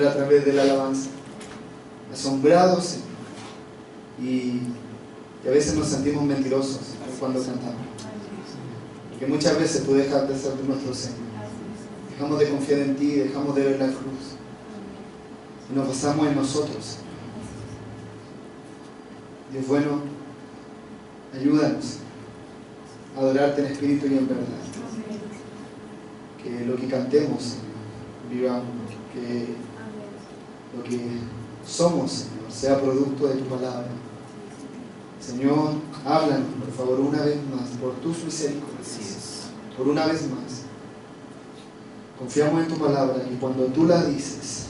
Señor, a través de la alabanza. Asombrados, Señor. Y a veces nos sentimos mentirosos cuando cantamos. Porque muchas veces tú dejas de ser nuestro Señor. Dejamos de confiar en ti, dejamos de ver la cruz. Y nos basamos en nosotros. Dios bueno, ayúdanos a adorarte en espíritu y en verdad. Que lo que cantemos, Señor, vivamos. Que lo que somos, Señor, sea producto de tu palabra. Señor, háblanos, por favor, una vez más, por tus misericordias. Por una vez más. Confiamos en tu palabra y cuando tú la dices,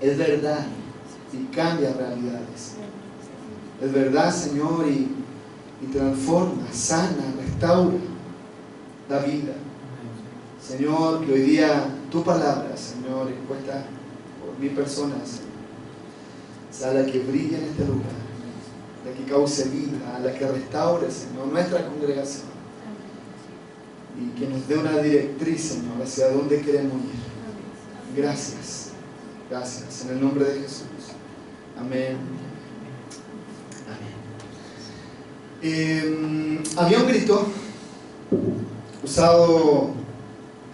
es verdad y cambia realidades. Es verdad, Señor, y transforma, sana, restaura, da vida. Señor, que hoy día tu palabra, Señor, expuesta por mi persona, Señor, sea la que brille en este lugar, la que cause vida, la que restaure, Señor, nuestra congregación. Y que nos dé una directriz, Señor, hacia dónde queremos ir. Gracias. Gracias. En el nombre de Jesús. Amén. Amén. Había un grito usado,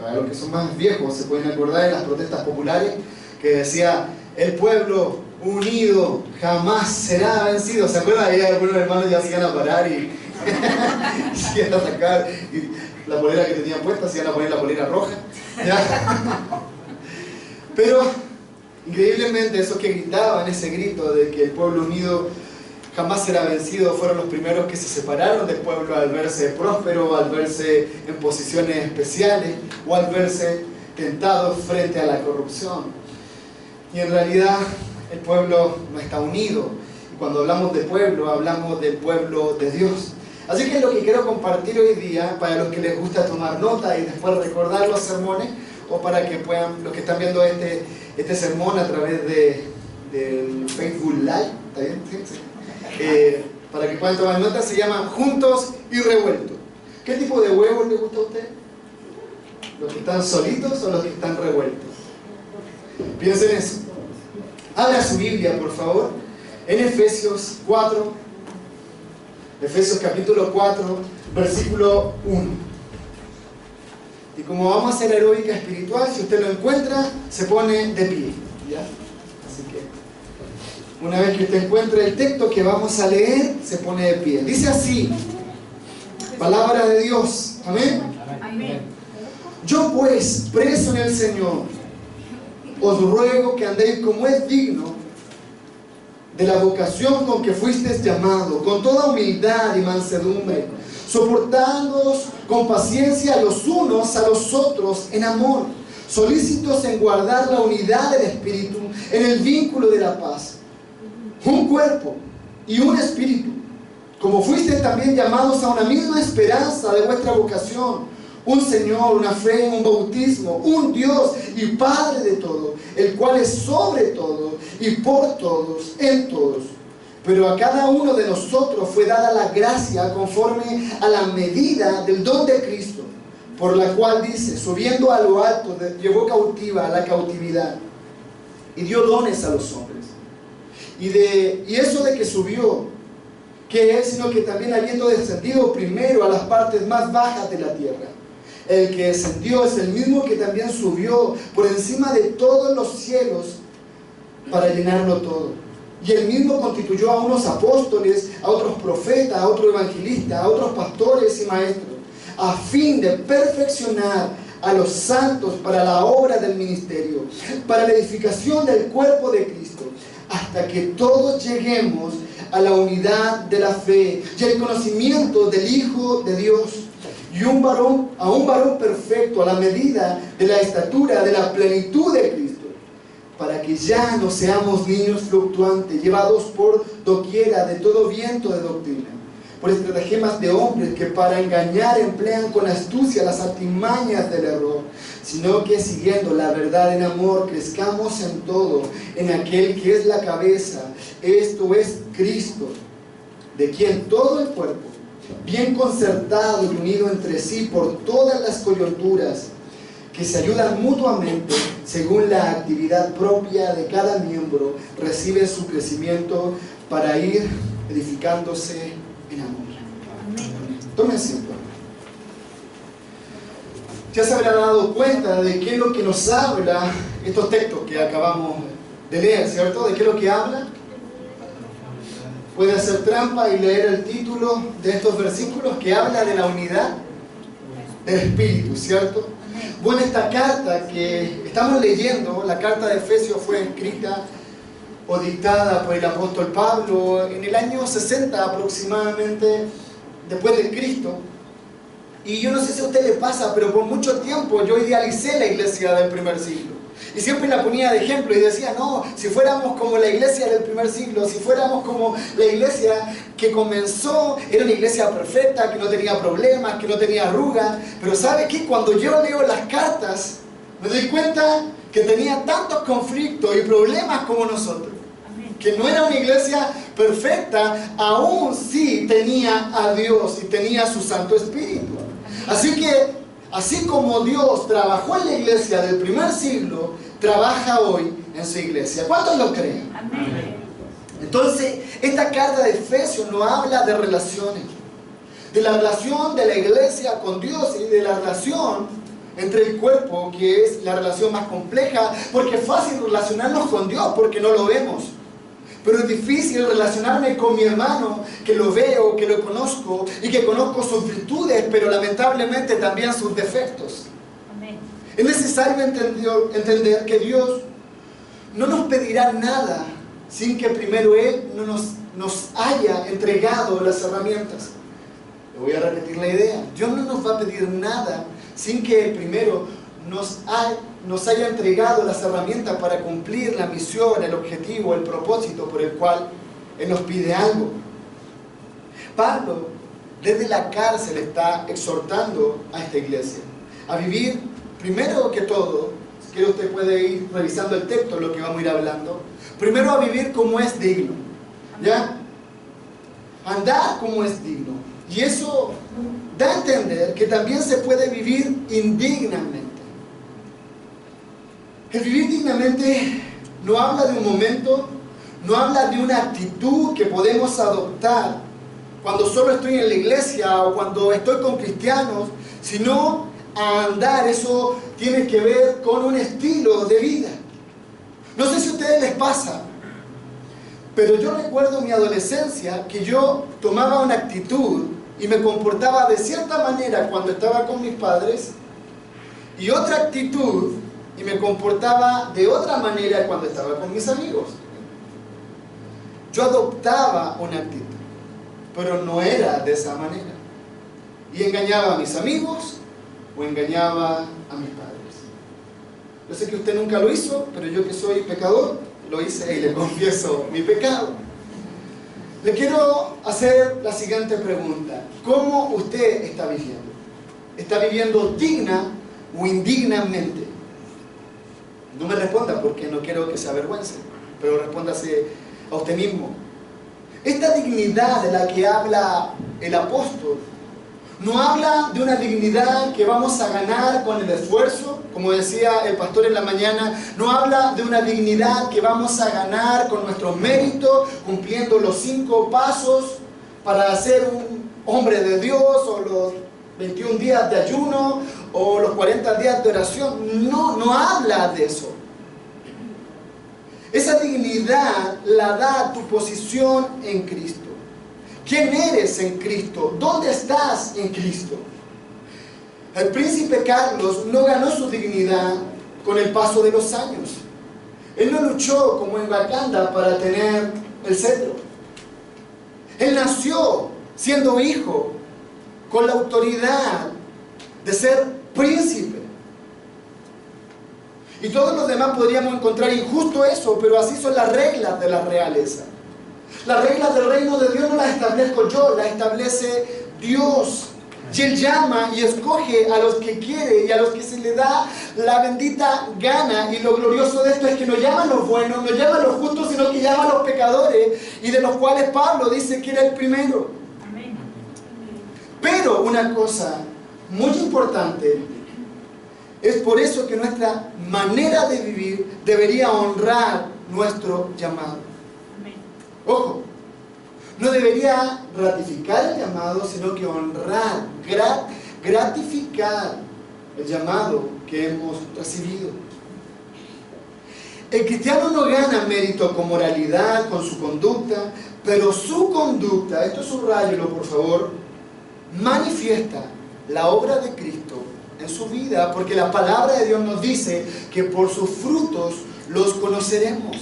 para los que son más viejos, se pueden acordar de las protestas populares, que decía: el pueblo unido jamás será vencido. ¿Se acuerdan? Ahí algunos hermanos ya se iban a parar y se iban a sacar la polera que tenían puesta, se iban a poner la polera roja. ¿Ya? Pero increíblemente esos que gritaban ese grito de que el pueblo unido jamás será vencido fueron los primeros que se separaron del pueblo al verse próspero, al verse en posiciones especiales o al verse tentados frente a la corrupción. Y en realidad el pueblo no está unido. Y cuando hablamos de pueblo, hablamos del pueblo de Dios. Así que lo que quiero compartir hoy día, para los que les gusta tomar nota y después recordar los sermones, o para que puedan, los que están viendo este sermón a través del Facebook Live, ¿está bien? Sí. Para que puedan tomar nota, se llaman Juntos y Revueltos. ¿Qué tipo de huevos le gusta a usted? ¿Los que están solitos o los que están revueltos? Piensen en eso. Abra su Biblia, por favor, en Efesios 4, Efesios capítulo 4, versículo 1. Y como vamos a hacer aeróbica espiritual, si usted lo encuentra, se pone de pie, ¿ya? Así que, una vez que usted encuentre el texto que vamos a leer, se pone de pie. Dice así, palabra de Dios, ¿amén? Amén. Yo pues, preso en el Señor, os ruego que andéis como es digno de la vocación con que fuisteis llamados, con toda humildad y mansedumbre, soportándoos con paciencia los unos a los otros en amor, solícitos en guardar la unidad del Espíritu en el vínculo de la paz. Un cuerpo y un espíritu, como fuisteis también llamados a una misma esperanza de vuestra vocación, un Señor, una fe, un bautismo, un Dios y Padre de todo, el cual es sobre todo y por todos, en todos. Pero a cada uno de nosotros fue dada la gracia conforme a la medida del don de Cristo, por la cual dice, subiendo a lo alto, llevó cautiva a la cautividad y dio dones a los hombres. Y eso de que subió, ¿qué es? Sino que también habiendo descendido primero a las partes más bajas de la tierra. El que descendió es el mismo que también subió por encima de todos los cielos para llenarlo todo. Y él mismo constituyó a unos apóstoles, a otros profetas, a otros evangelistas, a otros pastores y maestros, a fin de perfeccionar a los santos para la obra del ministerio, para la edificación del cuerpo de Cristo, hasta que todos lleguemos a la unidad de la fe y el conocimiento del Hijo de Dios, y a un varón perfecto a la medida de la estatura de la plenitud de Cristo, para que ya no seamos niños fluctuantes, llevados por doquiera de todo viento de doctrina, por estratagemas de hombres que para engañar emplean con astucia las artimañas del error, sino que siguiendo la verdad en amor, crezcamos en todo, en aquel que es la cabeza, esto es Cristo, de quien todo el cuerpo, bien concertado y unido entre sí por todas las coyunturas, que se ayudan mutuamente según la actividad propia de cada miembro, reciben su crecimiento para ir edificándose en amor. Tome asiento. Ya se habrá dado cuenta de qué es lo que nos habla estos textos que acabamos de leer, ¿cierto? ¿De qué es lo que habla? Puede hacer trampa y leer el título de estos versículos que habla de la unidad del Espíritu, ¿cierto? Bueno, esta carta que estamos leyendo, la carta de Efesios, fue escrita o dictada por el apóstol Pablo en el año 60 aproximadamente después de Cristo. Y yo no sé si a usted le pasa, pero por mucho tiempo yo idealicé la iglesia del primer siglo. Y siempre la ponía de ejemplo y decía, no, si fuéramos como la iglesia del primer siglo, si fuéramos como la iglesia que comenzó, era una iglesia perfecta, que no tenía problemas, que no tenía arrugas. Pero ¿sabe qué? Cuando yo leo las cartas, me doy cuenta que tenía tantos conflictos y problemas como nosotros. Que no era una iglesia perfecta, aún sí tenía a Dios y tenía su Santo Espíritu. Así que, así como Dios trabajó en la iglesia del primer siglo, trabaja hoy en su iglesia. ¿Cuántos lo creen? Amén. Entonces, esta carta de Efesios nos habla de relaciones. De la relación de la iglesia con Dios y de la relación entre el cuerpo, que es la relación más compleja, porque es fácil relacionarnos con Dios porque no lo vemos. Pero es difícil relacionarme con mi hermano, que lo veo, que lo conozco y que conozco sus virtudes, pero lamentablemente también sus defectos. Amén. Es necesario entender que Dios no nos pedirá nada sin que primero Él no nos haya entregado las herramientas. Le voy a repetir la idea. Dios no nos va a pedir nada sin que Él primero nos haya entregado las herramientas para cumplir la misión, el objetivo, el propósito por el cual Él nos pide algo. Pablo, desde la cárcel, está exhortando a esta iglesia a vivir, primero que todo, si quiere usted puede ir revisando el texto, lo que vamos a ir hablando, primero a vivir como es digno, ¿ya? Andar como es digno. Y eso da a entender que también se puede vivir indignamente. El vivir dignamente no habla de un momento, no habla de una actitud que podemos adoptar cuando solo estoy en la iglesia o cuando estoy con cristianos, sino a andar. Eso tiene que ver con un estilo de vida. No sé si a ustedes les pasa, pero yo recuerdo en mi adolescencia que yo tomaba una actitud y me comportaba de cierta manera cuando estaba con mis padres y otra actitud y me comportaba de otra manera cuando estaba con mis amigos. Yo adoptaba una actitud, pero no era de esa manera. Y engañaba a mis amigos o engañaba a mis padres. Yo sé que usted nunca lo hizo, pero yo que soy pecador, lo hice y le confieso mi pecado. Le quiero hacer la siguiente pregunta. ¿Cómo usted está viviendo? ¿Está viviendo digna o indignamente? No me responda porque no quiero que se avergüence, pero respóndase a usted mismo. Esta dignidad de la que habla el apóstol no habla de una dignidad que vamos a ganar con el esfuerzo, como decía el pastor en la mañana. No habla de una dignidad que vamos a ganar con nuestros méritos, cumpliendo los 5 pasos para ser un hombre de Dios, o los 21 días de ayuno, o los 40 días de oración. No habla de eso. Esa dignidad la da tu posición en Cristo. ¿Quién eres en Cristo? ¿Dónde estás en Cristo? El príncipe Carlos no ganó su dignidad con el paso de los años. Él no luchó como en Wakanda para tener el cetro. Él nació siendo hijo con la autoridad de ser príncipe. Y todos los demás podríamos encontrar injusto eso, pero así son las reglas de la realeza. Las reglas del reino de Dios no las establezco yo, las establece Dios. Y Él llama y escoge a los que quiere y a los que se le da la bendita gana. Y lo glorioso de esto es que no llama a los buenos, no llama a los justos, sino que llama a los pecadores, y de los cuales Pablo dice que era el primero. Pero una cosa muy importante Es por eso que nuestra manera de vivir debería honrar nuestro llamado. Ojo, no debería ratificar el llamado, sino que honrar, gratificar el llamado que hemos recibido. El cristiano no gana mérito con moralidad, con su conducta, pero su conducta, esto subrayelo por favor, manifiesta la obra de Cristo en su vida, porque la palabra de Dios nos dice que por sus frutos los conoceremos.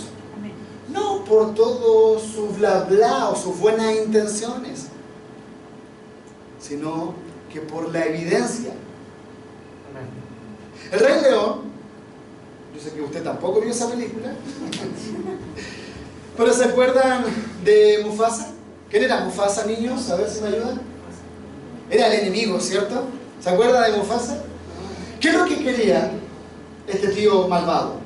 No por todo su bla bla o sus buenas intenciones, sino que por la evidencia. El Rey León, yo sé que usted tampoco vio esa película, pero ¿se acuerdan de Mufasa? ¿Quién era Mufasa, niños? A ver si me ayudan. Era el enemigo, ¿cierto? ¿Se acuerdan de Mufasa? ¿Qué es lo que quería este tío malvado?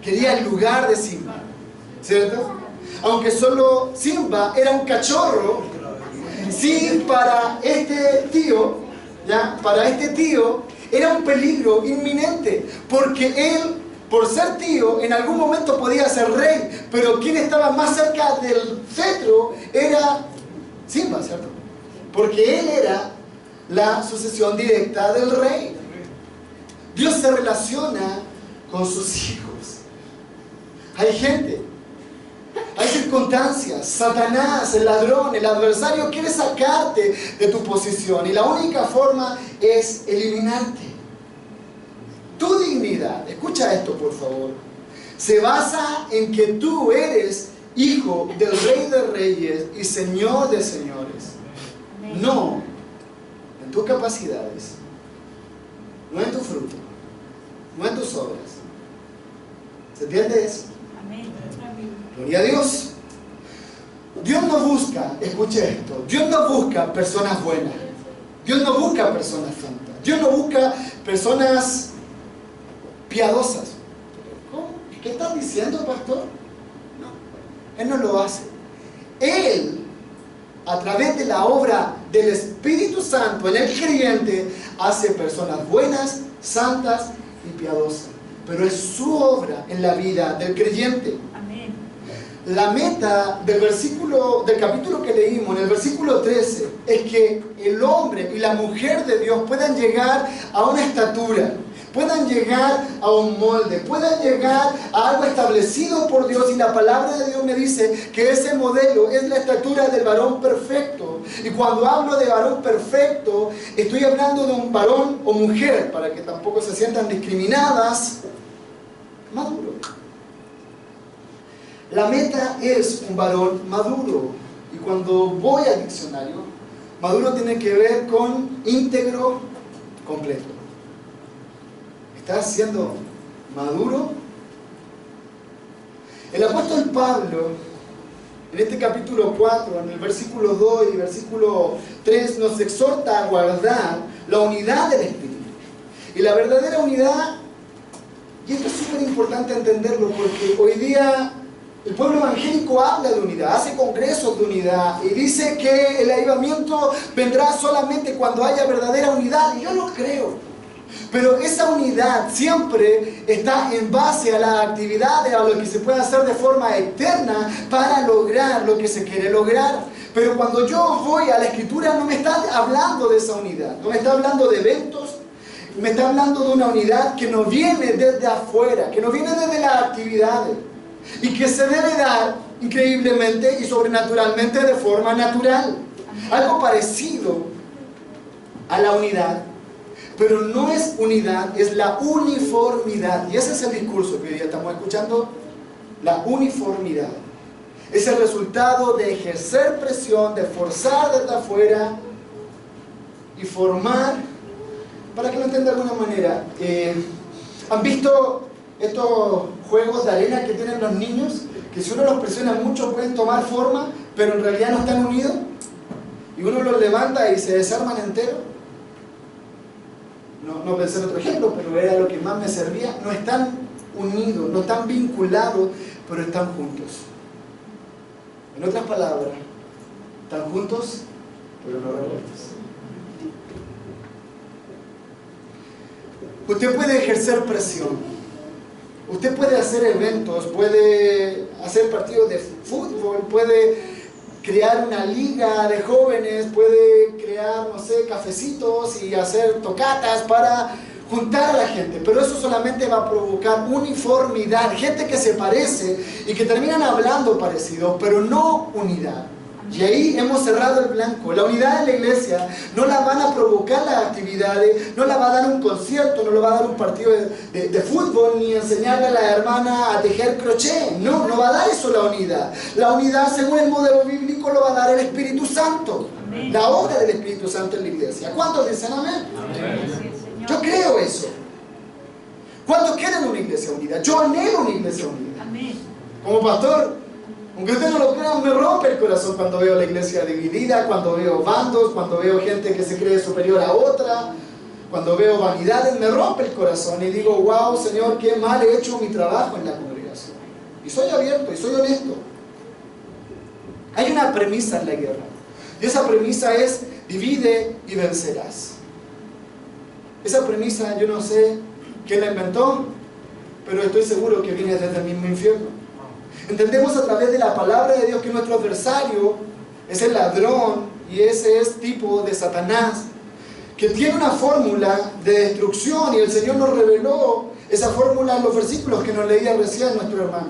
Quería el lugar de Simba, ¿cierto? Aunque solo Simba era un cachorro, sí, para este tío, ¿ya? Para este tío era un peligro inminente, porque él, por ser tío, en algún momento podía ser rey, pero quien estaba más cerca del cetro era Simba, ¿cierto? Porque él era la sucesión directa del rey. Dios se relaciona con sus hijos. Hay gente, hay circunstancias, Satanás, el ladrón, el adversario quiere sacarte de tu posición y la única forma es eliminarte. Tu dignidad, escucha esto por favor, se basa en que tú eres hijo del Rey de Reyes y Señor de Señores. No en tus capacidades, no en tu fruto, no en tus obras. ¿Se entiende eso? Gloria a Dios. Dios no busca, escuche esto, Dios no busca personas buenas, Dios no busca personas santas, Dios no busca personas piadosas. ¿Cómo? ¿Qué estás diciendo, pastor? No, Él no lo hace. Él, a través de la obra del Espíritu Santo en el creyente, hace personas buenas, santas y piadosas. Pero es su obra en la vida del creyente. Amén. La meta del capítulo que leímos, en el versículo 13, es que el hombre y la mujer de Dios puedan llegar a una estatura, puedan llegar a un molde, puedan llegar a algo establecido por Dios. Y la palabra de Dios me dice que ese modelo es la estatura del varón perfecto. Y cuando hablo de varón perfecto, estoy hablando de un varón o mujer, para que tampoco se sientan discriminadas, maduro. La meta es un varón maduro. Y cuando voy al diccionario, maduro tiene que ver con íntegro, completo. ¿Estás siendo maduro? El apóstol Pablo, en este capítulo 4, en el versículo 2 y versículo 3, nos exhorta a guardar la unidad del Espíritu. Y la verdadera unidad, y esto es súper importante entenderlo, porque hoy día el pueblo evangélico habla de unidad, hace congresos de unidad, y dice que el avivamiento vendrá solamente cuando haya verdadera unidad, y yo lo creo. Pero esa unidad siempre está en base a las actividades, a lo que se puede hacer de forma externa para lograr lo que se quiere lograr. Pero cuando yo voy a la Escritura no me está hablando de esa unidad, no me está hablando de eventos, me está hablando de una unidad que no viene desde afuera, que no viene desde las actividades y que se debe dar increíblemente y sobrenaturalmente de forma natural. Algo parecido a la unidad, pero no es unidad, es la uniformidad. Y ese es el discurso que hoy día estamos escuchando. La uniformidad es el resultado de ejercer presión, de forzar desde afuera y formar, para que lo entiendan de alguna manera. ¿Han visto estos juegos de arena que tienen los niños? Que si uno los presiona mucho pueden tomar forma, pero en realidad no están unidos. Y uno los levanta y se desarman enteros. No pensé en otro ejemplo, pero era lo que más me servía. No están unidos, no están vinculados, pero están juntos. En otras palabras, están juntos, pero no revueltos. Usted puede ejercer presión. Usted puede hacer eventos, puede hacer partidos de fútbol, puede crear una liga de jóvenes, puede crear, no sé, cafecitos y hacer tocatas para juntar a la gente, pero eso solamente va a provocar uniformidad, gente que se parece y que terminan hablando parecido, pero no unidad. Y ahí hemos cerrado el blanco. La unidad en la iglesia no la van a provocar las actividades, no la va a dar un concierto, no lo va a dar un partido de fútbol, ni enseñarle a la hermana a tejer crochet. No, no va a dar eso la unidad. La unidad, según el modelo bíblico, lo va a dar el Espíritu Santo. Amén. La obra del Espíritu Santo en la iglesia. ¿Cuántos dicen amén? Amén. Yo creo eso. ¿Cuántos quieren una iglesia unida? Yo anhelo una iglesia unida. Amén. Como pastor, aunque ustedes no lo crean, me rompe el corazón cuando veo la iglesia dividida, cuando veo bandos, cuando veo gente que se cree superior a otra, cuando veo vanidades, me rompe el corazón y digo, wow, Señor, qué mal he hecho mi trabajo en la congregación. Y soy abierto y soy honesto. Hay una premisa en la guerra, y esa premisa es: divide y vencerás. Esa premisa yo no sé quién la inventó, pero estoy seguro que viene desde el mismo infierno. Entendemos a través de la palabra de Dios que nuestro adversario es el ladrón, y ese es tipo de Satanás, que tiene una fórmula de destrucción, y el Señor nos reveló esa fórmula en los versículos que nos leía recién nuestro hermano.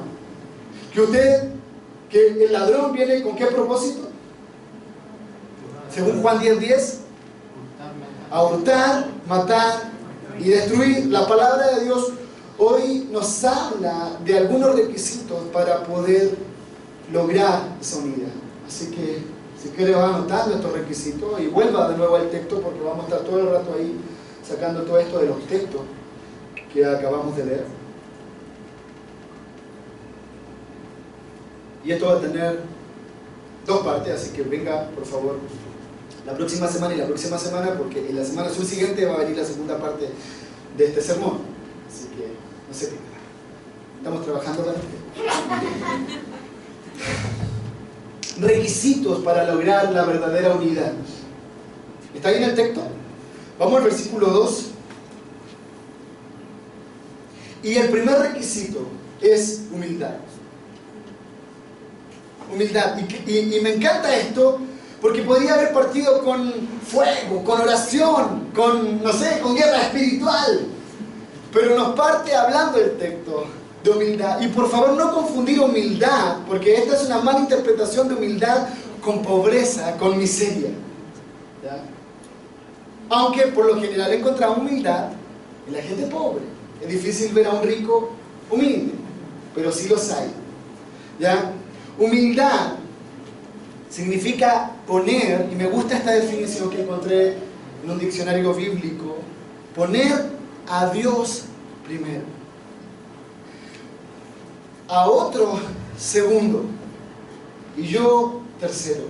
Que el ladrón viene ¿con qué propósito? Según Juan 10:10, a hurtar, matar y destruir. La palabra de Dios hoy nos habla de algunos requisitos para poder lograr esa unidad. Así que, si quiere, va anotando estos requisitos y vuelva de nuevo al texto, porque vamos a estar todo el rato ahí sacando todo esto de los textos que acabamos de leer. Y esto va a tener dos partes, así que venga, por favor, la próxima semana y la próxima semana, porque en la semana subsiguiente va a venir la segunda parte de este sermón. Así que no se pierda. Estamos trabajando para usted. Requisitos para lograr la verdadera unidad. ¿Está bien el texto? Vamos al versículo 2. Y el primer requisito es humildad. Humildad. Y me encanta esto, porque podría haber partido con fuego, con oración, con, no sé, con guerra espiritual. Pero nos parte hablando el texto de humildad. Y por favor, no confundir humildad, porque esta es una mala interpretación de humildad con pobreza, con miseria. ¿Ya? Aunque por lo general encontramos humildad en la gente pobre. Es difícil ver a un rico humilde, pero sí los hay. ¿Ya? Humildad significa poner, y me gusta esta definición que encontré en un diccionario bíblico, poner a Dios primero, a otro segundo y yo tercero.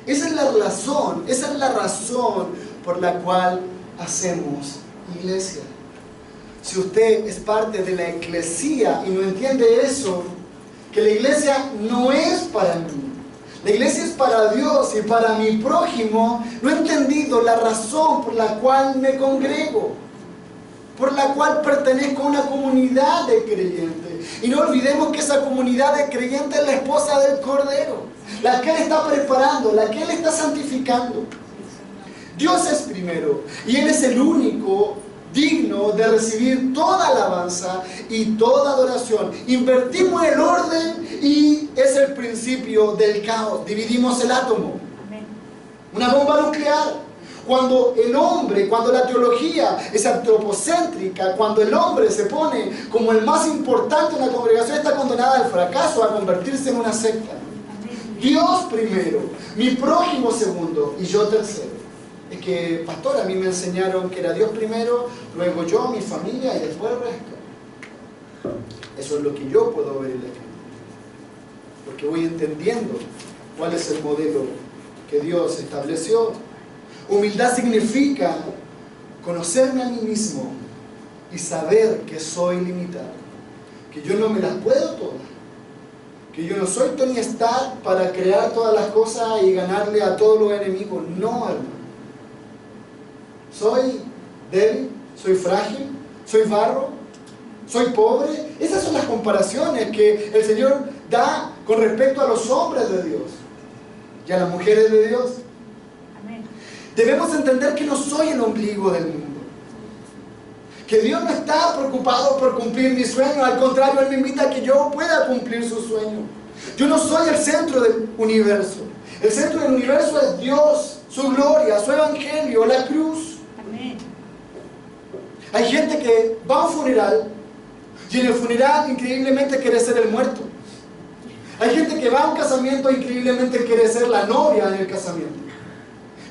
Esa es la razón por la cual hacemos iglesia. Si usted es parte de la eclesía y no entiende eso, que la iglesia no es para mí, la iglesia es para Dios y para mi prójimo, no he entendido la razón por la cual me congrego, por la cual pertenezco a una comunidad de creyentes. Y no olvidemos que esa comunidad de creyentes es la esposa del Cordero, la que Él está preparando, la que Él está santificando. Dios es primero, y Él es el único digno de recibir toda alabanza y toda adoración. Invertimos el orden y es el principio del caos. Dividimos el átomo. Una bomba nuclear. Cuando el hombre, cuando la teología es antropocéntrica, cuando el hombre se pone como el más importante en la congregación, está condenada al fracaso, a convertirse en una secta. Dios primero, mi prójimo segundo y yo tercero. Es que, pastor, a mí me enseñaron que era Dios primero, luego yo, mi familia y después el resto. Eso es lo que yo puedo ver en la Escritura, porque voy entendiendo cuál es el modelo que Dios estableció. Humildad significa conocerme a mí mismo y saber que soy limitado, que yo no me las puedo todas, que yo no soy Tony Stark para crear todas las cosas y ganarle a todos los enemigos. No, hermano. Soy débil, soy frágil, ¿Soy barro? ¿Soy pobre? Esas son las comparaciones que el Señor da con respecto a los hombres de Dios y a las mujeres de Dios. Amén. Debemos entender que no soy el ombligo del mundo. Que Dios no está preocupado por cumplir mi sueño. Al contrario, Él me invita a que yo pueda cumplir su sueño. Yo no soy el centro del universo. El centro del universo es Dios, su gloria, su evangelio, la cruz. Amén. Hay gente que va a un funeral y en el funeral increíblemente quiere ser el muerto. Hay gente que va a un casamiento e increíblemente quiere ser la novia en el casamiento.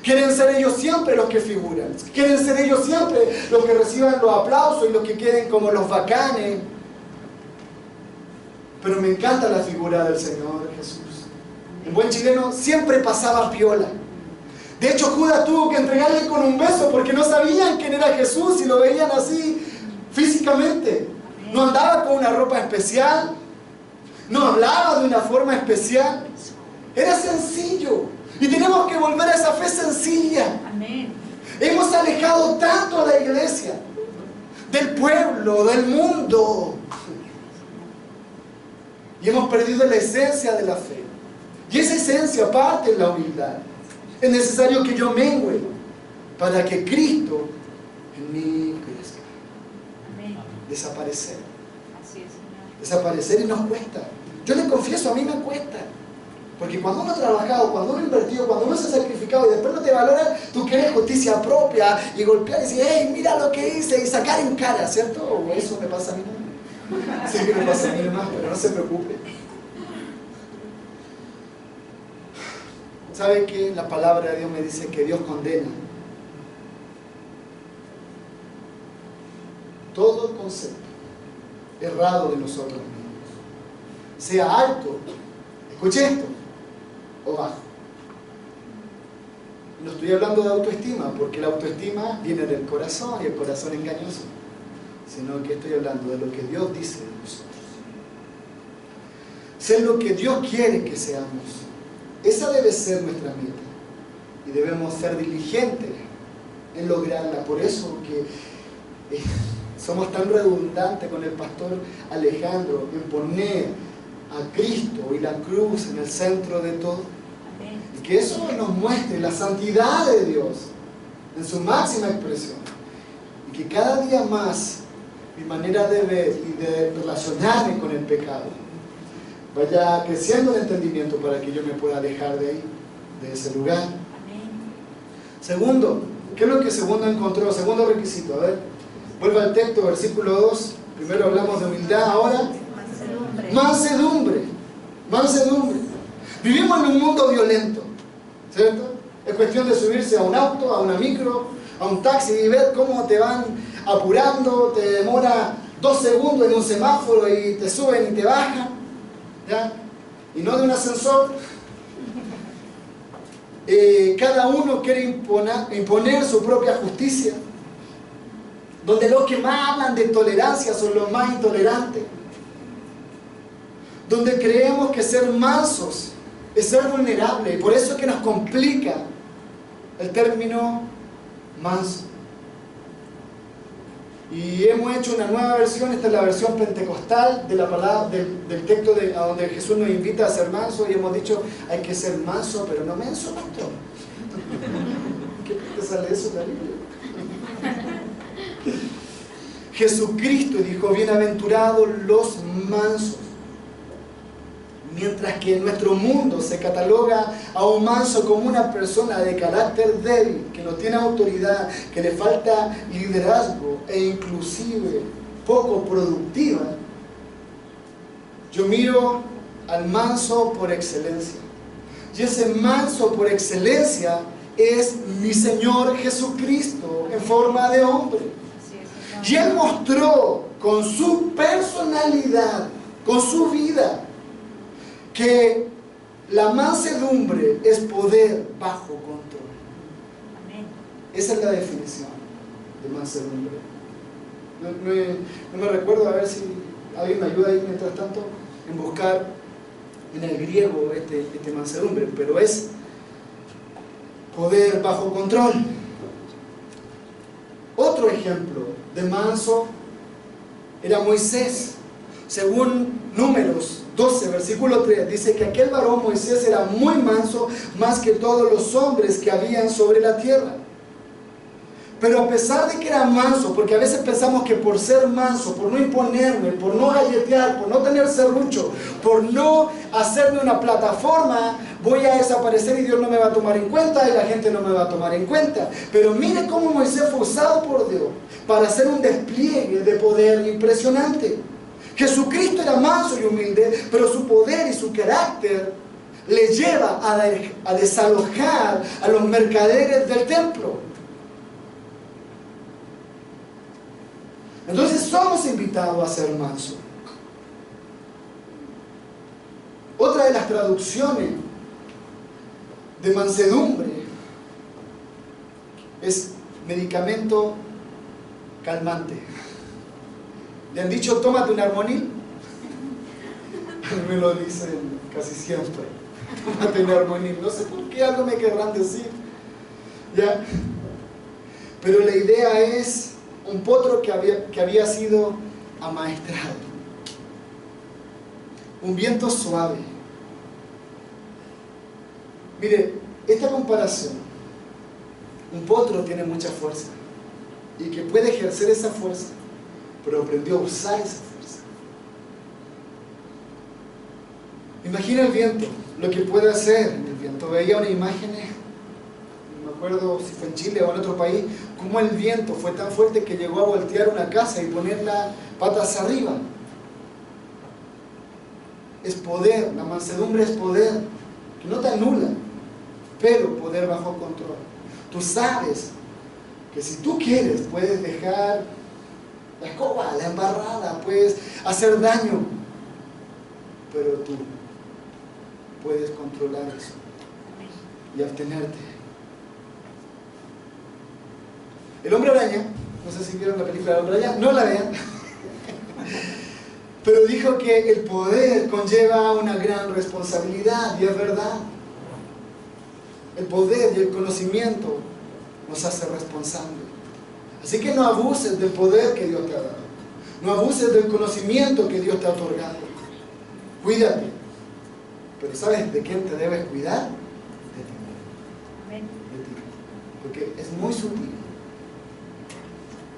Quieren ser ellos siempre los que figuran. Quieren ser ellos siempre los que reciban los aplausos y los que queden como los bacanes. Pero me encanta la figura del Señor Jesús. El buen chileno siempre pasaba piola. De hecho, Judas tuvo que entregarle con un beso porque no sabían quién era Jesús y lo veían así físicamente. No andaba con una ropa especial. No hablaba de una forma especial. Era sencillo. Y tenemos que volver a esa fe sencilla. Amén. Hemos alejado tanto a la iglesia del pueblo, del mundo. Y hemos perdido la esencia de la fe. Y esa esencia parte de la humildad. Es necesario que yo mengüe para que Cristo en mí crezca. Amén. Desaparecer. Así es, Señor. Desaparecer y nos cuesta. Yo le confieso, a mí me cuesta. Porque cuando uno ha trabajado, cuando uno ha invertido, cuando uno se ha sacrificado y después no te valoran, tú quieres justicia propia y golpear y decir, hey, mira lo que hice y sacar en cara, ¿cierto? O eso me pasa a mí nomás. Sí que me pasa a mí nomás, pero no se preocupe. ¿Sabe qué? La palabra de Dios me dice que Dios condena todo concepto errado de nosotros mismos. Sea alto, escuche esto, o bajo. No estoy hablando de autoestima, porque la autoestima viene del corazón y el corazón es engañoso, sino que estoy hablando de lo que Dios dice de nosotros. Ser lo que Dios quiere que seamos. Esa debe ser nuestra meta y debemos ser diligentes en lograrla. Por eso que somos tan redundantes con el pastor Alejandro en poner a Cristo y la cruz en el centro de todo. Amén. Y que eso nos muestre la santidad de Dios en su máxima expresión. Y que cada día más mi manera de ver y de relacionarme con el pecado vaya creciendo el entendimiento para que yo me pueda alejar de ahí, de ese lugar. Amén. Segundo, ¿qué es lo que segundo encontró? Segundo requisito, a ver, vuelva al texto, versículo 2. Primero hablamos de humildad, ahora Mansedumbre. mansedumbre. Mansedumbre. Vivimos en un mundo violento, ¿cierto? Es cuestión de subirse a un auto, a una micro, a un taxi y ver cómo te van apurando, te demora 2 segundos en un semáforo y te suben y te bajan. ¿Ya? Y no de un ascensor. Cada uno quiere imponer su propia justicia, donde los que más hablan de tolerancia son los más intolerantes, donde creemos que ser mansos es ser vulnerable, y por eso es que nos complica el término manso. Y hemos hecho una nueva versión, esta es la versión pentecostal de la palabra, del texto a donde Jesús nos invita a ser manso, y hemos dicho, hay que ser manso, pero no menso, pastor. ¿Qué te sale eso de la Biblia? Jesucristo dijo, bienaventurados los mansos. Mientras que en nuestro mundo se cataloga a un manso como una persona de carácter débil, que no tiene autoridad, que le falta liderazgo e inclusive poco productiva, yo miro al manso por excelencia. Y ese manso por excelencia es mi Señor Jesucristo en forma de hombre. Y Él mostró con su personalidad, con su vida, que la mansedumbre es poder bajo control. Amén. Esa es la definición de mansedumbre. No me recuerdo, a ver si alguien me ayuda ahí mientras tanto en buscar en el griego este mansedumbre, pero es poder bajo control. Otro ejemplo de manso era Moisés. Según Números 12, versículo 3, dice que aquel varón Moisés era muy manso, más que todos los hombres que habían sobre la tierra. Pero a pesar de que era manso, porque a veces pensamos que por ser manso, por no imponerme, por no galletear, por no tener serrucho, por no hacerme una plataforma, voy a desaparecer y Dios no me va a tomar en cuenta y la gente no me va a tomar en cuenta. Pero mire cómo Moisés fue usado por Dios para hacer un despliegue de poder impresionante. Jesucristo era manso y humilde, pero su poder y su carácter le lleva a desalojar a los mercaderes del templo. Entonces somos invitados a ser mansos. Otra de las traducciones de mansedumbre es medicamento calmante. ¿Le han dicho tómate un armonil? Me lo dicen casi siempre. Tómate un armonil. No sé por qué, algo me querrán decir. ¿Ya? Pero la idea es un potro que había sido amaestrado. Un viento suave. Mire, esta comparación, un potro tiene mucha fuerza y que puede ejercer esa fuerza, pero aprendió a usar esa fuerza. Imagina el viento, lo que puede hacer el viento. Veía una imagen, no me acuerdo si fue en Chile o en otro país, cómo el viento fue tan fuerte que llegó a voltear una casa y ponerla patas arriba. Es poder, la mansedumbre es poder, que no te anula, pero poder bajo control. Tú sabes que si tú quieres puedes dejar la escoba, la embarrada, puedes hacer daño, pero tú puedes controlar eso y abstenerte. El hombre araña, no sé si vieron la película del hombre araña, no la vean, pero dijo que el poder conlleva una gran responsabilidad, y es verdad. El poder y el conocimiento nos hace responsables. Así que no abuses del poder que Dios te ha dado. No abuses del conocimiento que Dios te ha otorgado. Cuídate. Pero ¿sabes de quién te debes cuidar? De ti. Amén. De ti. Porque es muy sutil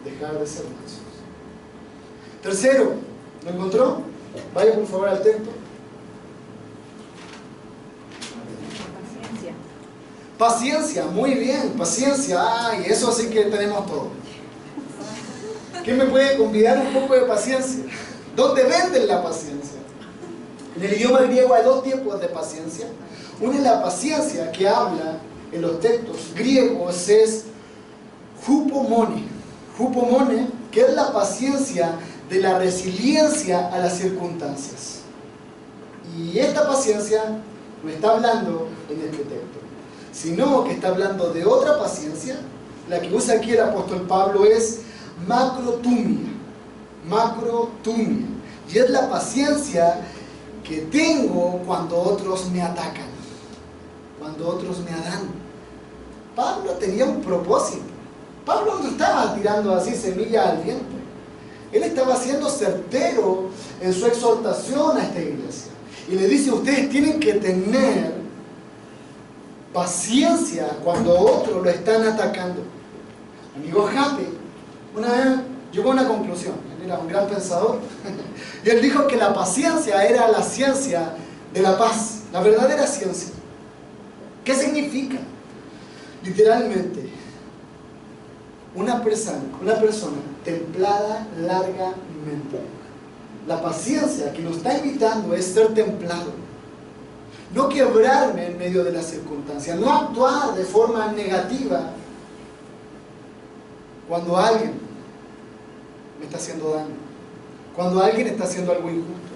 dejar de ser mansos. Tercero, ¿lo encontró? Vaya por favor al texto. Paciencia. Paciencia, muy bien, paciencia. Ay, eso sí que tenemos todo. ¿Quién me puede convidar un poco de paciencia? ¿Dónde venden la paciencia? En el idioma griego hay dos tipos de paciencia. Una es la paciencia que habla en los textos griegos, es hupomone. Hupomone, que es la paciencia de la resiliencia a las circunstancias. Y esta paciencia no está hablando en este texto, sino que está hablando de otra paciencia. La que usa aquí el apóstol Pablo es macrotumia. Macrotumia. Y es la paciencia que tengo cuando otros me atacan, cuando otros me dan. Pablo tenía un propósito. Pablo no estaba tirando así semilla al viento. Él estaba siendo certero en su exhortación a esta iglesia. Y le dice, ustedes tienen que tener paciencia cuando otros lo están atacando. Amigo Jape, una vez llegó a una conclusión. Él era un gran pensador. Y él dijo que la paciencia era la ciencia de la paz, la verdadera ciencia. ¿Qué significa? Literalmente, una persona templada largamente. La paciencia que nos está invitando es ser templado. No quebrarme en medio de las circunstancias, no actuar de forma negativa cuando alguien me está haciendo daño, cuando alguien está haciendo algo injusto.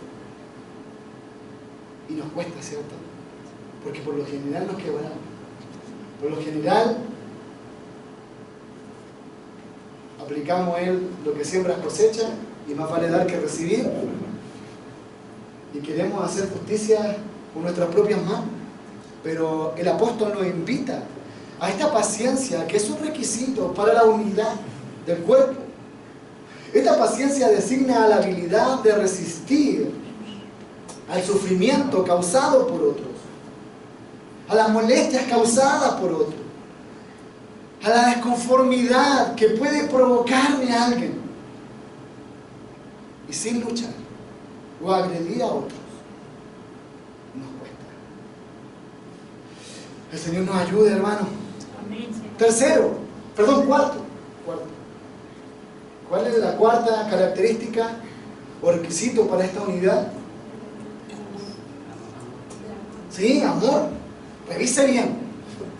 Y nos cuesta, ¿cierto? Porque por lo general nos quebramos. Por lo general aplicamos lo que siembras cosecha, y más vale dar que recibir, y queremos hacer justicia con nuestras propias manos. Pero el apóstol nos invita a esta paciencia, que es un requisito para la unidad del cuerpo. Esta paciencia designa a la habilidad de resistir al sufrimiento causado por otros, a las molestias causadas por otros, a la desconformidad que puede provocarme a alguien, y sin luchar o agredir a otros. Nos cuesta. El Señor nos ayude, hermano. Cuarto. ¿Cuál es la cuarta característica o requisito para esta unidad? Sí, amor. Revise bien.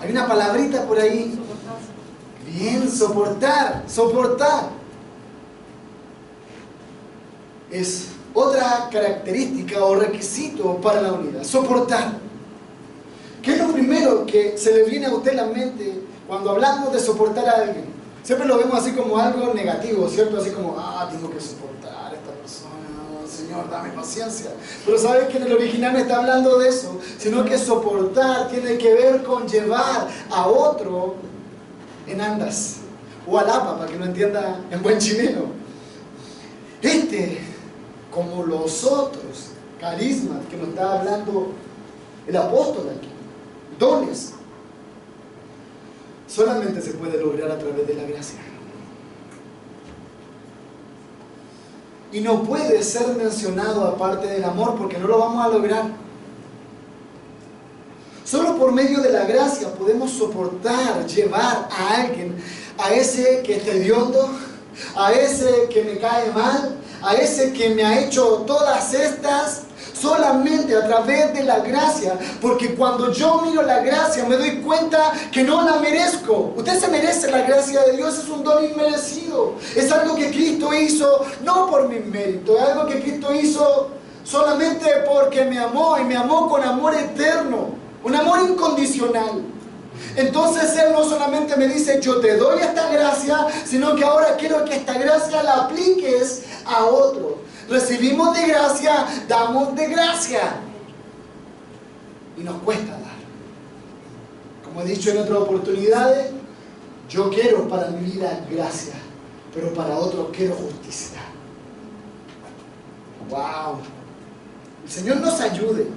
Hay una palabrita por ahí. Bien, soportar. Es otra característica o requisito para la unidad. Soportar. ¿Qué es lo primero que se le viene a usted a la mente cuando hablamos de soportar a alguien? Siempre lo vemos así como algo negativo, ¿cierto? Así como, tengo que soportar a esta persona, Señor, dame paciencia. Pero ¿sabes que en el original no está hablando de eso? Sino que soportar tiene que ver con llevar a otro en andas, o alapa, para que no entienda en buen chileno. Como los otros carismas que nos está hablando el apóstol aquí, dones, solamente se puede lograr a través de la gracia. Y no puede ser mencionado aparte del amor, porque no lo vamos a lograr. Solo por medio de la gracia podemos soportar, llevar a alguien, a ese que es hediondo, a ese que me cae mal, a ese que me ha hecho todas estas, solamente a través de la gracia, porque cuando yo miro la gracia me doy cuenta que no la merezco. Usted se merece la gracia de Dios, es un don inmerecido, es algo que Cristo hizo no por mi mérito, es algo que Cristo hizo solamente porque me amó, y me amó con amor eterno, un amor incondicional. Entonces Él no solamente me dice yo te doy esta gracia, sino que ahora quiero que esta gracia la apliques a otro. Recibimos de gracia, damos de gracia. Y nos cuesta dar. Como he dicho en otras oportunidades, yo quiero para mi vida gracia, pero para otros quiero justicia. ¡Wow! El Señor nos ayude.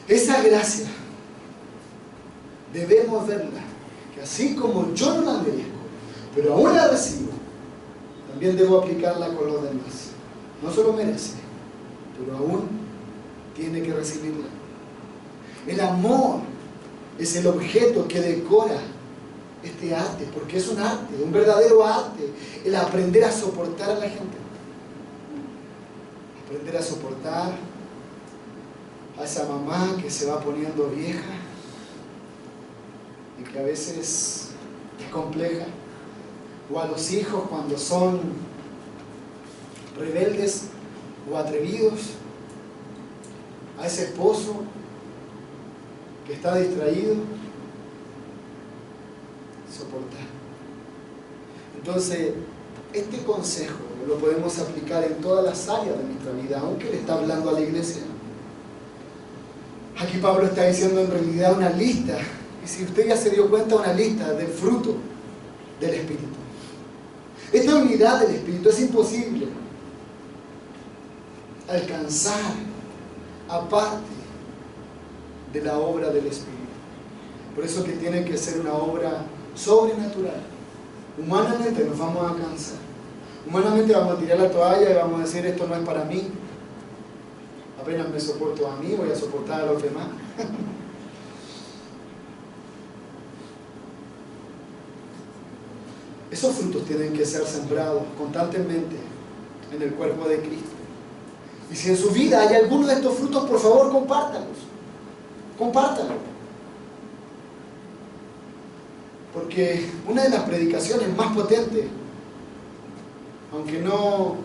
Esa gracia debemos verla, que así como yo no la merezco, pero aún la recibo, también debo aplicarla con los demás. No solo merece, pero aún tiene que recibirla. El amor es el objeto que decora este arte, porque es un arte, un verdadero arte, el aprender a soportar a la gente. Aprender a soportar a esa mamá que se va poniendo vieja y que a veces es compleja, o a los hijos cuando son rebeldes o atrevidos, a ese esposo que está distraído. Soportar. Entonces, este consejo lo podemos aplicar en todas las áreas de nuestra vida, aunque le está hablando a la iglesia. Aquí Pablo está diciendo en realidad una lista, y si usted ya se dio cuenta, una lista del fruto del Espíritu. Esta unidad del Espíritu es imposible alcanzar aparte de la obra del Espíritu. Por eso que tiene que ser una obra sobrenatural. Humanamente nos vamos a cansar. Humanamente vamos a tirar la toalla y vamos a decir esto no es para mí. Apenas me soporto a mí, voy a soportar a los demás. Esos frutos tienen que ser sembrados constantemente en el cuerpo de Cristo. Y si en su vida hay alguno de estos frutos, por favor, compártanlos. Compártanlos. Porque una de las predicaciones más potentes, aunque no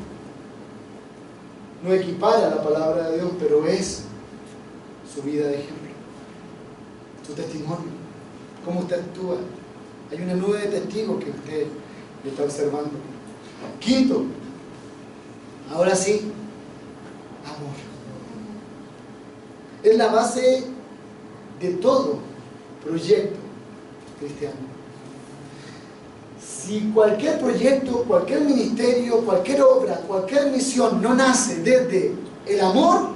equipara la palabra de Dios, pero es su vida de ejemplo, su testimonio, cómo usted actúa. Hay una nube de testigos que usted está observando. Quinto, ahora sí, amor. Es la base de todo proyecto cristiano. Si cualquier proyecto, cualquier ministerio, cualquier obra, cualquier misión no nace desde el amor,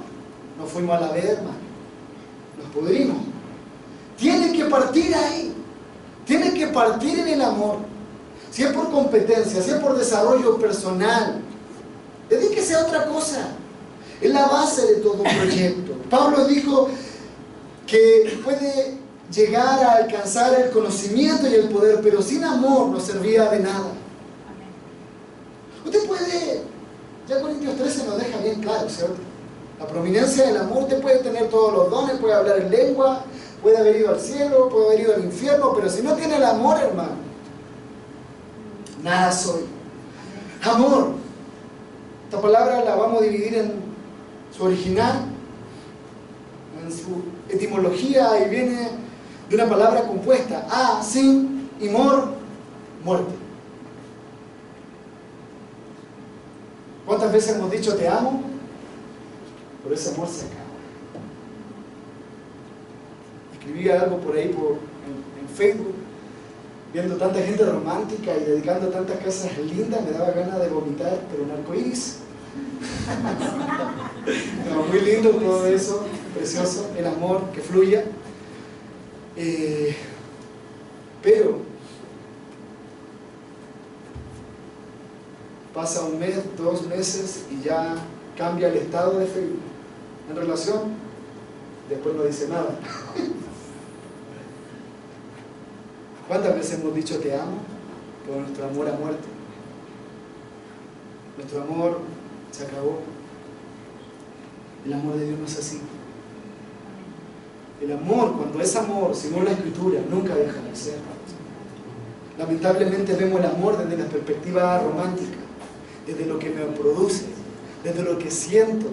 nos fuimos a la vez, hermano. Nos pudrimos. Tiene que partir ahí. Tiene que partir en el amor. Si es por competencia, si es por desarrollo personal, dedíquese a otra cosa. Es la base de todo proyecto. Pablo dijo que puede llegar a alcanzar el conocimiento y el poder, pero sin amor no servía de nada. Usted puede, ya Corintios 13 nos deja bien claro, ¿cierto? La prominencia del amor. Usted puede tener todos los dones, puede hablar en lengua, puede haber ido al cielo, puede haber ido al infierno, pero si no tiene el amor, hermano, nada soy. Amor. Esta palabra la vamos a dividir en su original, en su etimología, y viene de una palabra compuesta: a, sin, y mor, muerte. ¿Cuántas veces hemos dicho te amo? Pero ese amor se acaba. Escribí algo por ahí en Facebook, viendo tanta gente romántica y dedicando tantas cosas lindas, me daba ganas de vomitar, pero un arcoíris. No, muy lindo todo eso, precioso, el amor que fluya. Pero pasa un mes, 2 meses y ya cambia el estado de Facebook en relación, después no dice nada. ¿Cuántas veces hemos dicho te amo? Pero nuestro amor ha muerto. Nuestro amor se acabó. El amor de Dios no es así. El amor, cuando es amor, según la Escritura, nunca deja de ser. Lamentablemente vemos el amor desde la perspectiva romántica, desde lo que me produce, desde lo que siento,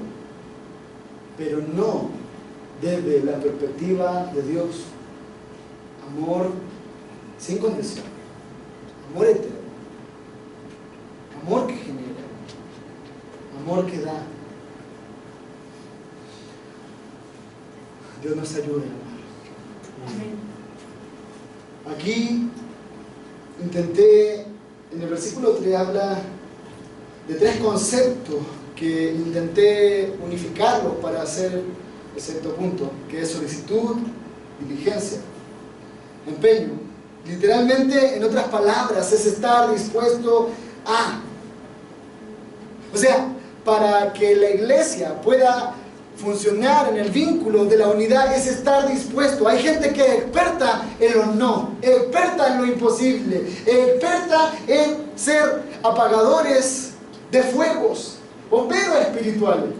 pero no desde la perspectiva de Dios. Amor sin condición, amor eterno, amor que genera, amor que da. Dios nos ayude, hermano. Aquí intenté, en el versículo 3 habla de 3 conceptos que intenté unificarlos para hacer el sexto punto, que es solicitud, diligencia, empeño. Literalmente, en otras palabras, es estar dispuesto a. O sea, para que la iglesia pueda funcionar en el vínculo de la unidad, es estar dispuesto. Hay gente que es experta en lo no, experta en lo imposible, experta en ser apagadores de fuegos, bomberos espirituales.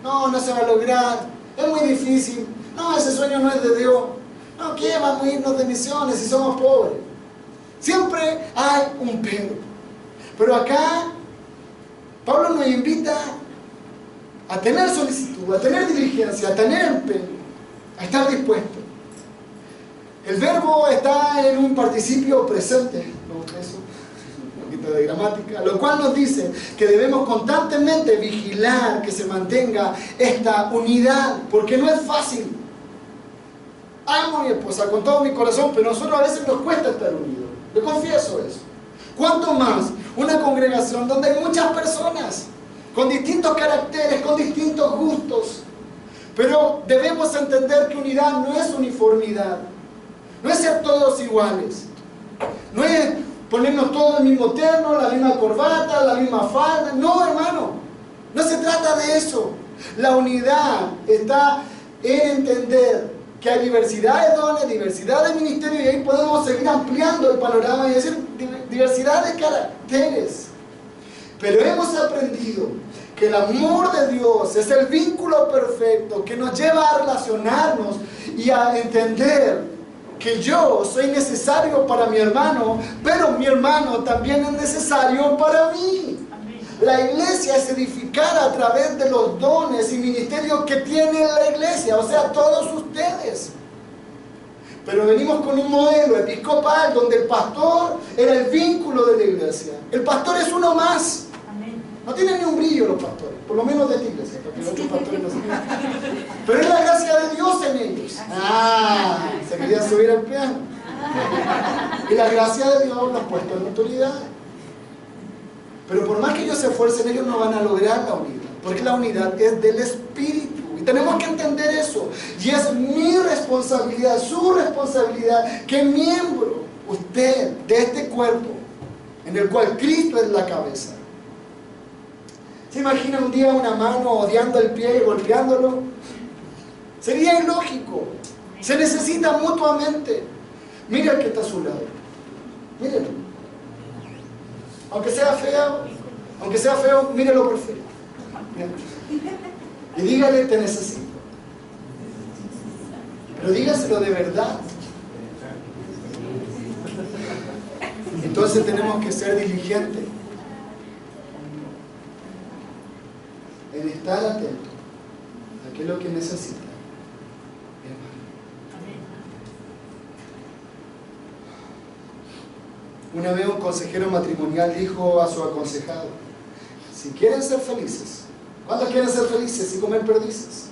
No, no se va a lograr, es muy difícil, no, ese sueño no es de Dios. No, ¿qué? Vamos a irnos de misiones si somos pobres. Siempre hay un pero acá Pablo nos invita a tener solicitud, a tener diligencia, a tener empeño, a estar dispuesto. El verbo está en un participio presente, ¿no? Eso, un poquito de gramática, lo cual nos dice que debemos constantemente vigilar que se mantenga esta unidad, porque no es fácil. Amo a mi esposa con todo mi corazón, pero a nosotros a veces nos cuesta estar unidos. Le confieso eso. ¿Cuánto más una congregación donde hay muchas personas con distintos caracteres, con distintos gustos? Pero debemos entender que unidad no es uniformidad, no es ser todos iguales, no es ponernos todos el mismo terno, la misma corbata, la misma falda. No, hermano, no se trata de eso. La unidad está en entender que hay diversidad de dones, diversidad de ministerios, y ahí podemos seguir ampliando el panorama y decir diversidad de caracteres. Pero hemos aprendido que el amor de Dios es el vínculo perfecto que nos lleva a relacionarnos y a entender que yo soy necesario para mi hermano, pero mi hermano también es necesario para mí. La iglesia es edificada a través de los dones y ministerios que tiene la iglesia, o sea, todos ustedes. Pero venimos con un modelo episcopal donde el pastor era el vínculo de la iglesia. El pastor es uno más. No tienen ni un brillo los pastores, por lo menos de esta iglesia, porque los otros pastores no se ven. Pero es la gracia de Dios en ellos. Se quería subir al piano. Y la gracia de Dios los ha puesto en autoridad. Pero por más que ellos se esfuercen, ellos no van a lograr la unidad. Porque la unidad es del Espíritu. Y tenemos que entender eso. Y es mi responsabilidad, su responsabilidad, que miembro, usted, de este cuerpo, en el cual Cristo es la cabeza. ¿Se imagina un día una mano odiando el pie y golpeándolo? Sería ilógico. Se necesita mutuamente. Mire al que está a su lado. Mírenlo. Aunque sea feo, mírelo por fe. Y dígale, te necesito. Pero dígaselo de verdad. Entonces tenemos que ser diligentes en estar atentos a qué es lo que necesita mi hermano. Una vez un consejero matrimonial dijo a su aconsejado: si quieren ser felices, ¿cuántos quieren ser felices y comer perdices?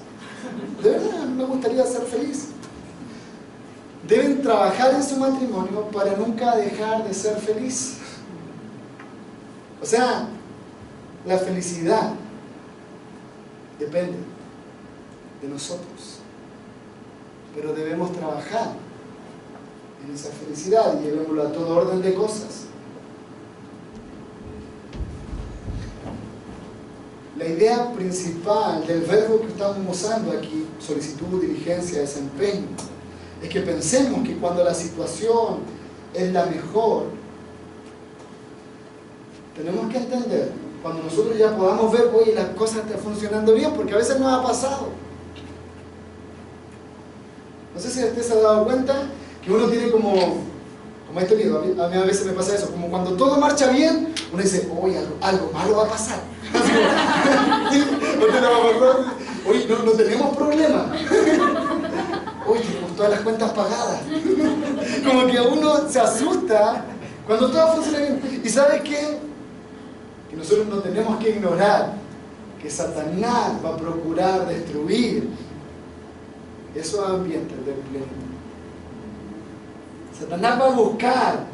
De verdad, me gustaría ser feliz. Deben trabajar en su matrimonio para nunca dejar de ser feliz. O sea, la felicidad depende de nosotros. Pero debemos trabajar en esa felicidad y llevémoslo a todo orden de cosas. La idea principal del verbo que estamos usando aquí, solicitud, diligencia, desempeño, es que pensemos que cuando la situación es la mejor, tenemos que entender, cuando nosotros ya podamos ver, oye, las cosas están funcionando bien, porque a veces nos ha pasado. No sé si usted se ha dado cuenta que uno tiene como este miedo. A mí a veces me pasa eso, como cuando todo marcha bien, uno dice, oye, algo malo va a pasar. Oye, no tenemos problema. Oye, tenemos todas las cuentas pagadas. Como que uno se asusta cuando todo funciona bien. ¿Y sabe qué? Que nosotros no tenemos que ignorar que Satanás va a procurar destruir esos ambientes del pleno. Satanás va a buscar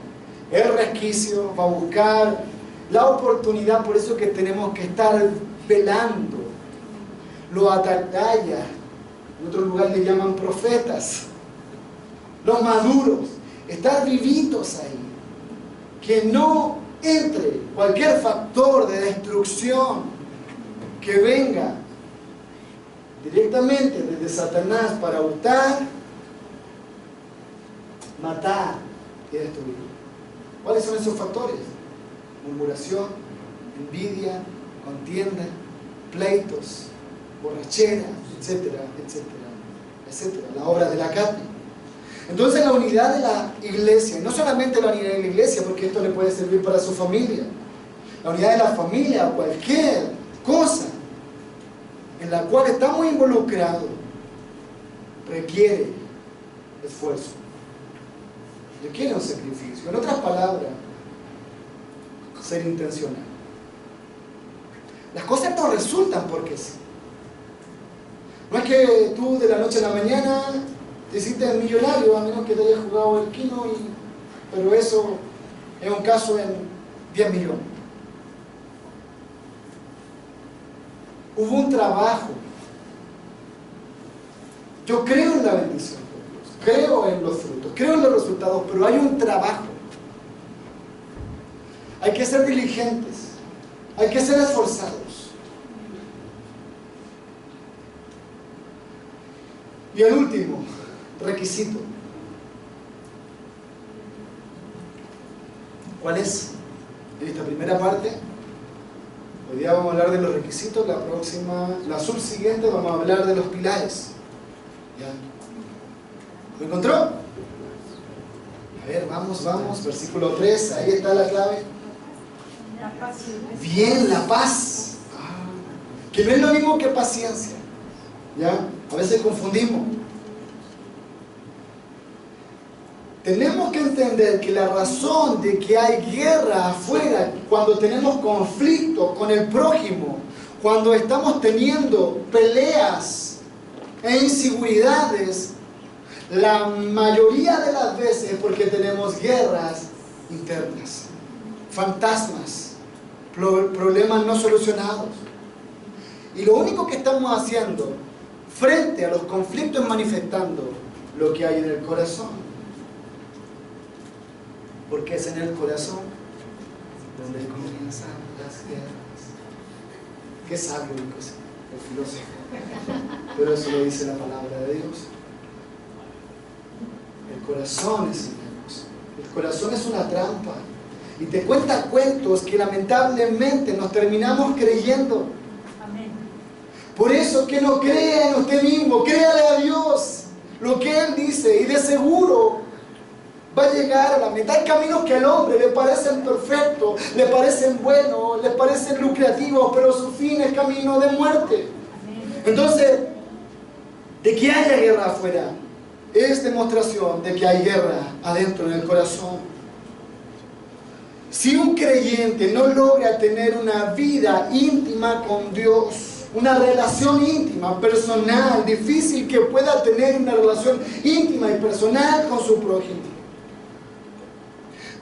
el resquicio, va a buscar la oportunidad, por eso que tenemos que estar velando. Los atalayas, en otro lugar le llaman profetas, los maduros, estar vivitos ahí, que no entre cualquier factor de destrucción que venga directamente desde Satanás para hurtar, matar y destruir. ¿Cuáles son esos factores? Murmuración, envidia, contienda, pleitos, borrachera, etcétera, etcétera, etcétera, la obra de la carne. Entonces la unidad de la iglesia, y no solamente la unidad de la iglesia, porque esto le puede servir para su familia, la unidad de la familia, cualquier cosa en la cual estamos involucrados, requiere esfuerzo, requiere un sacrificio. En otras palabras, ser intencional. Las cosas no resultan porque sí. No es que tú de la noche a la mañana te hiciste millonario, a menos que te hayas jugado el quino, pero eso es un caso en 10 millones. Hubo un trabajo. Yo creo en la bendición de Dios, creo en los frutos, creo en los resultados, pero hay un trabajo. Hay que ser diligentes, hay que ser esforzados. Y el último requisito, ¿cuál es? En esta primera parte, hoy día vamos a hablar de los requisitos, la subsiguiente vamos a hablar de los pilares. ¿Ya? ¿Lo encontró? A ver, vamos, versículo 3, ahí está la clave. Bien, la paz. Que no es lo mismo que paciencia. ¿Ya? A veces confundimos. Tenemos que entender que la razón de que hay guerra afuera, cuando tenemos conflicto con el prójimo, cuando estamos teniendo peleas e inseguridades, La mayoría de las veces es porque tenemos guerras internas, fantasmas, problemas no solucionados. Y lo único que estamos haciendo frente a los conflictos es manifestando lo que hay en el corazón. Porque es en el corazón donde comienzan las guerras. Qué sabio el filósofo. Pero eso lo dice la palabra de Dios. El corazón es engañoso. El corazón es una trampa. Y te cuenta cuentos que lamentablemente nos terminamos creyendo. Amén. Por eso que no crea en usted mismo, créale a Dios lo que Él dice y de seguro va a llegar a la meta. Hay caminos que al hombre le parecen perfectos, le parecen buenos, le parecen lucrativos, pero su fin es camino de muerte. Amén. Entonces, de que haya guerra afuera es demostración de que hay guerra adentro en el corazón. Si un creyente no logra tener una vida íntima con Dios, una relación íntima, personal, difícil que pueda tener una relación íntima y personal con su prójimo.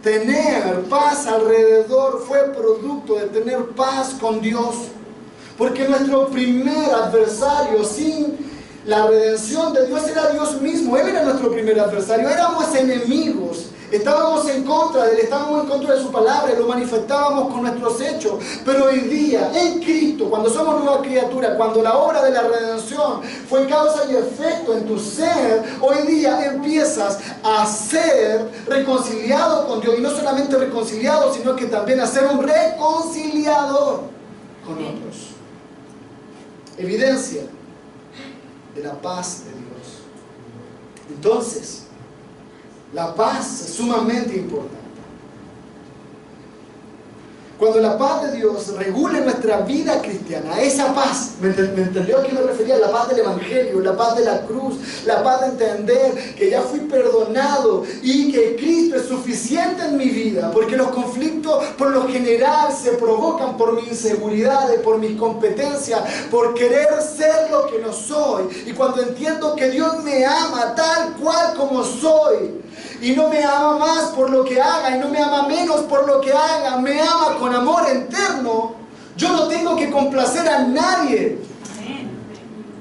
Tener paz alrededor fue producto de tener paz con Dios. Porque nuestro primer adversario sin la redención de Dios era Dios mismo. Él era nuestro primer adversario. Éramos enemigos. Estábamos en contra de Él, estábamos en contra de su palabra y lo manifestábamos con nuestros hechos. Pero hoy día, en Cristo, cuando somos nueva criatura, cuando la obra de la redención fue causa y efecto en tu ser, hoy día empiezas a ser reconciliado con Dios. Y no solamente reconciliado, sino que también a ser un reconciliador con otros. Evidencia de la paz de Dios. Entonces, la paz es sumamente importante. Cuando la paz de Dios regule nuestra vida cristiana, esa paz, ¿me entendió a qué me refería? La paz del Evangelio, la paz de la cruz, la paz de entender que ya fui perdonado y que Cristo es suficiente en mi vida, porque los conflictos por lo general se provocan por mis inseguridades, por mis competencias, por querer ser lo que no soy. Y cuando entiendo que Dios me ama tal cual como soy, y no me ama más por lo que haga, y no me ama menos por lo que haga, me ama con amor eterno, yo no tengo que complacer a nadie.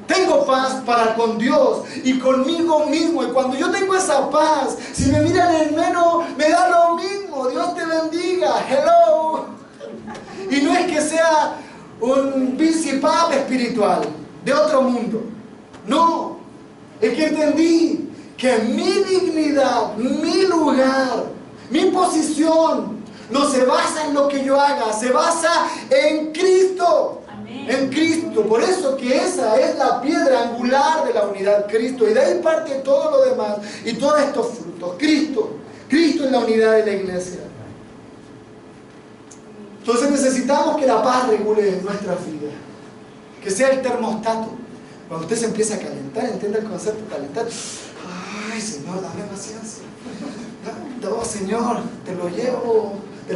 Tengo paz para con Dios y conmigo mismo. Y cuando yo tengo esa paz, si me miran en menos, me da lo mismo. Dios te bendiga. Hello. Y no es que sea un bicipap espiritual de otro mundo. No. Es que entendí que mi dignidad, mi lugar, mi posición no se basa en lo que yo haga, se basa en Cristo. Amén. En Cristo. Por eso que esa es la piedra angular de la unidad, Cristo. Y de ahí parte todo lo demás y todos estos frutos. Cristo es la unidad de la iglesia. Entonces necesitamos que la paz regule nuestra vida, que sea el termostato. Cuando usted se empieza a calentar, entienda el concepto de calentar. Ay, Señor, dame paciencia. No, Señor, te lo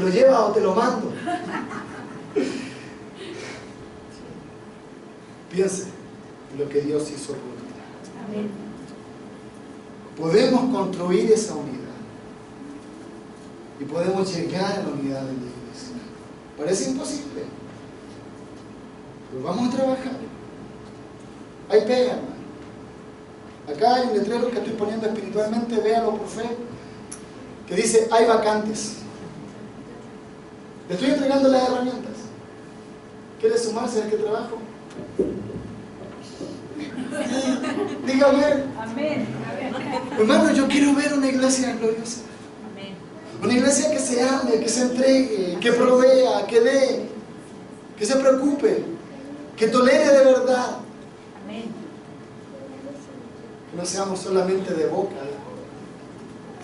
lleva o te lo mando. Piense en lo que Dios hizo por ti. Amén. Podemos construir esa unidad y podemos llegar a la unidad de la iglesia. Parece imposible, pero vamos a trabajar. Hay pega, hermano. Acá hay un letrero que estoy poniendo espiritualmente, véalo por fe, que dice: hay vacantes. Le estoy entregando las herramientas. ¿Quiere sumarse a este trabajo? Dígame. Amén. Hermano, yo quiero ver una iglesia gloriosa. Amén. Una iglesia que se ame, que se entregue, que provea, que dé, que se preocupe, que tolere de verdad. Amén. Que no seamos solamente de boca,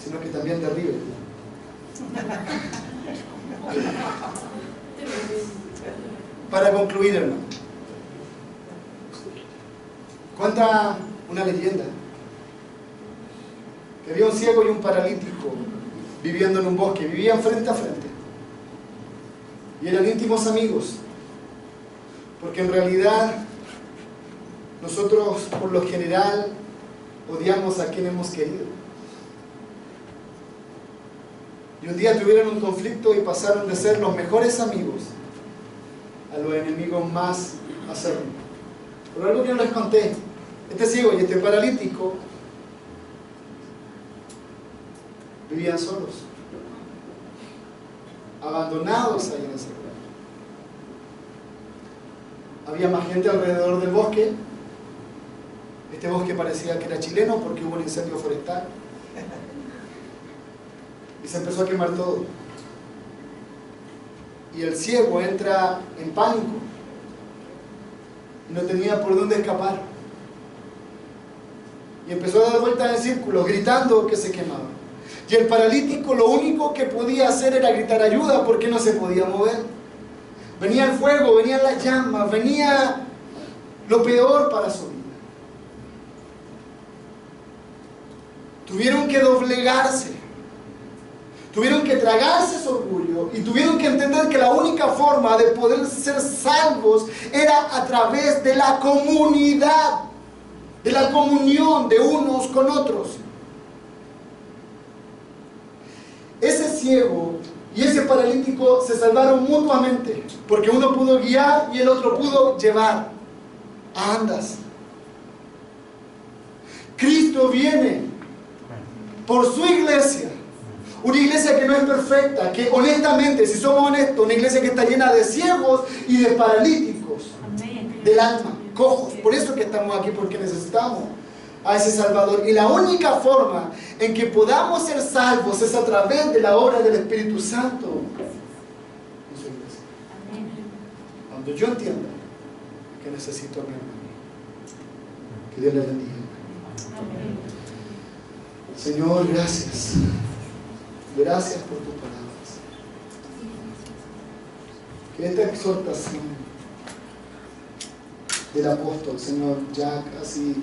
sino que también de arriba. Para concluir, hermano, cuenta una leyenda que había un ciego y un paralítico viviendo en un bosque, vivían frente a frente y eran íntimos amigos, porque en realidad nosotros por lo general odiamos a quien hemos querido. Y un día tuvieron un conflicto y pasaron de ser los mejores amigos a los enemigos más acérrimos. Por algo que no les conté, este ciego y este paralítico vivían solos, abandonados ahí en ese lugar. Había más gente alrededor del bosque. Este bosque parecía que era chileno porque hubo un incendio forestal y se empezó a quemar todo. Y el ciego entra en pánico y no tenía por dónde escapar, y empezó a dar vueltas en círculos gritando que se quemaba. Y el paralítico lo único que podía hacer era gritar ayuda porque no se podía mover. Venía el fuego, venían las llamas, venía lo peor para su vida. Tuvieron que doblegarse, tuvieron que tragarse su orgullo y tuvieron que entender que la única forma de poder ser salvos era a través de la comunidad, de la comunión de unos con otros. Ese ciego y ese paralítico se salvaron mutuamente, porque uno pudo guiar y el otro pudo llevar a andas. Cristo viene por su iglesia, una iglesia que no es perfecta, que honestamente, si somos honestos, una iglesia que está llena de ciegos y de paralíticos del alma, cojos. Por eso que estamos aquí, porque necesitamos a ese Salvador. Y la única forma en que podamos ser salvos es a través de la obra del Espíritu Santo en su iglesia. Cuando yo entienda que necesito a mi hermano, que Dios le bendiga. Señor, gracias. Gracias por tus palabras. Que esta exhortación del apóstol, Señor, ya casi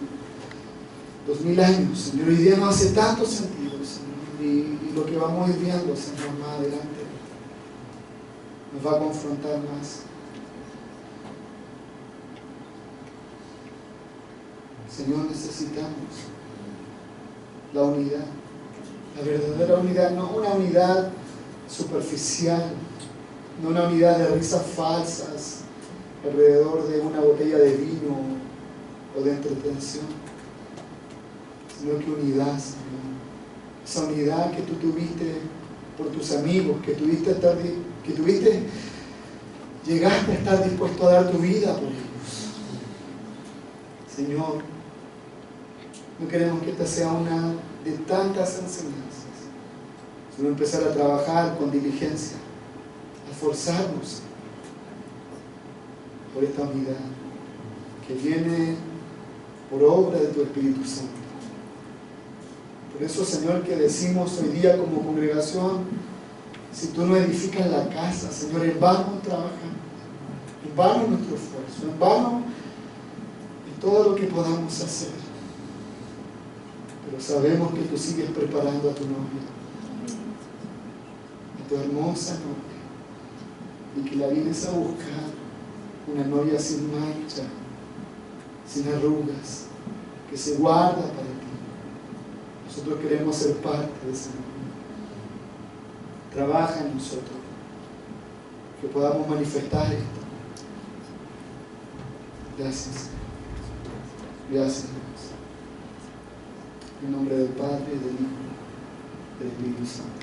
2000 años, Señor, hoy día no hace tanto sentido, Señor, y lo que vamos a ir viendo, Señor, más adelante nos va a confrontar más. Señor, necesitamos la unidad, la verdadera unidad, no una unidad superficial, no una unidad de risas falsas alrededor de una botella de vino o de entretención, sino que unidad, Señor, esa unidad que tú tuviste por tus amigos, que llegaste a estar dispuesto a dar tu vida por ellos. Señor, no queremos que esta sea una de tantas enseñanzas, sino empezar a trabajar con diligencia, a esforzarnos por esta unidad que viene por obra de tu Espíritu Santo. Por eso, Señor, que decimos hoy día como congregación, si tú no edificas la casa, Señor, en vano trabajamos, en vano nuestro esfuerzo, en vano en todo lo que podamos hacer. Pero sabemos que tú sigues preparando a tu novia, a tu hermosa novia, y que la vienes a buscar, una novia sin mancha, sin arrugas, que se guarda para ti. Nosotros queremos ser parte de esa novia. Trabaja en nosotros, que podamos manifestar esto. Gracias. Gracias, Dios. En nombre del Padre, del Hijo, del Espíritu Santo.